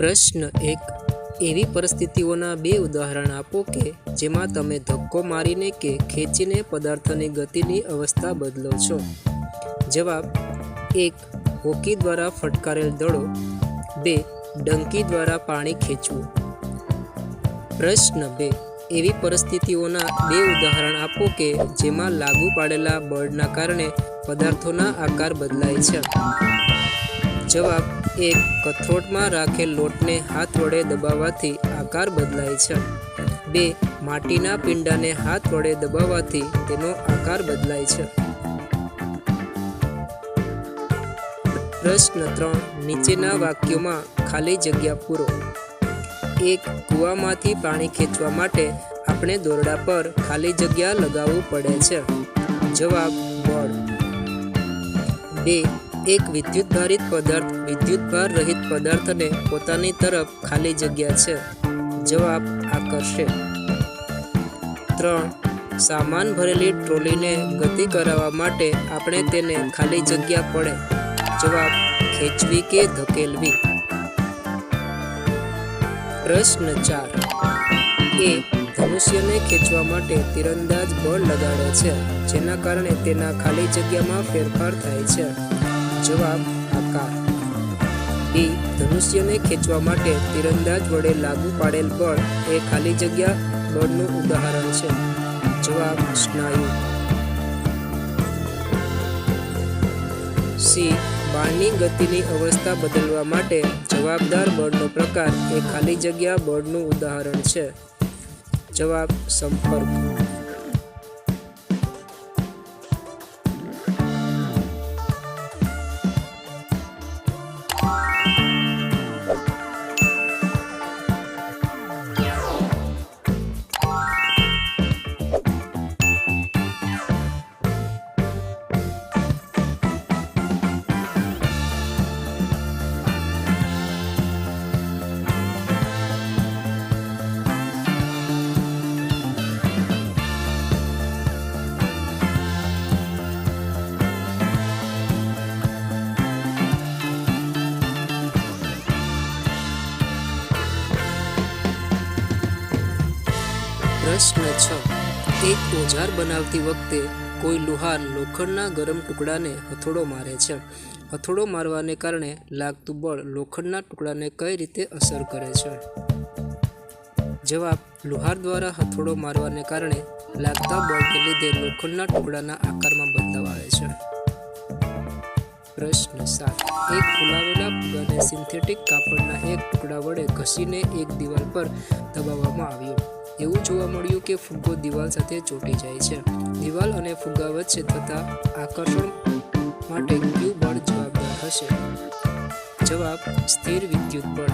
પ્રશ્ન 1. એવી પરિસ્થિતિઓના બે ઉદાહરણ આપો કે જેમાં તમે ધક્કો મારીને કે ખેંચીને પદાર્થની ગતિની અવસ્થા બદલો છો. જવાબ 1. હોકી દ્વારા ફટકારેલ દડો. 2. ડંકી દ્વારા પાણી ખેંચવું. પ્રશ્ન 2. એવી પરિસ્થિતિઓના બે ઉદાહરણ આપો કે જેમાં લાગુ પાડેલા બળના કારણે પદાર્થોના આકાર બદલાય છે. જવાબ 1. કથરોટમાં રાખેલ લોટને હાથ વડે દબાવવાથી આકાર બદલાય છે. 2. માટીના પીંડાને હાથ વડે દબાવવાથી તેનો આકાર બદલાય છે. પ્રશ્ન 3. નીચેના વાક્યોમાં ખાલી જગ્યા પૂરો. 1. કૂવામાંથી પાણી ખેંચવા માટે આપણે દોરડા પર ખાલી જગ્યા લગાવવું પડે છે. જવાબ બળ. 2. એક વિદ્યુતભારિત પદાર્થ વિદ્યુતભાર રહિત પદાર્થને પોતાની તરફ ખાલી જગ્યા છે. જવાબ આકર્ષે. 3. સામાન ભરેલી ટ્રોલીને ગતિ કરાવવા માટે આપણે તેને ખાલી જગ્યા પડે. જવાબ ખેંચવી કે ધકેલવી. પ્રશ્ન 4. એ ધનુષ્યને ખેંચવા માટે તીરંદાજ બળ લગાડે છે જેના કારણે તેના ખાલી જગ્યામાં ફેરફાર થાય છે. જવાબ આકાર. બી. ધનુષ્યને ખેંચવા માટે તીરંદાજ વડે લાગુ પાડેલ બળ એ ખાલી જગ્યા બળનું ઉદાહરણ છે. જવાબ સ્નાયુ. સી. બાણની ગતિની અવસ્થા બદલવા માટે જવાબદાર બળનો પ્રકાર એ ખાલી જગ્યા બળનું ઉદાહરણ છે. જવાબ સંપર્ક. પ્રશ્ન 6. એક ઓજાર બનાવતી વખતે કોઈ લુહાર લોખંડના ગરમ ટુકડાને હથોડો મારે છે. હથોડો મારવાને કારણે લાગતું બળ લોખંડના ટુકડાને કઈ રીતે અસર કરે છે? જવાબ લુહાર દ્વારા હથોડો મારવાને કારણે લાગતા બળને લીધે લોખંડના ટુકડાના આકારમાં બદલાવ આવે છે. પ્રશ્ન 7. એક ફૂલાવેલા ફુગ્ગાને સિન્થેટિક કાપડના એક ટુકડા વડે ઘસીને એક દિવાલ પર દબાવવામાં આવ્યો. એવું જોવા મળ્યું કે ફુગ્ગો દિવાલ સાથે ચોંટી જાય છે. દિવાલ અને ફુગ્ગા વચ્ચે થતા આકર્ષણ માટે કયું બળ જવાબદાર હશે? જવાબ સ્થિર વિદ્યુત બળ.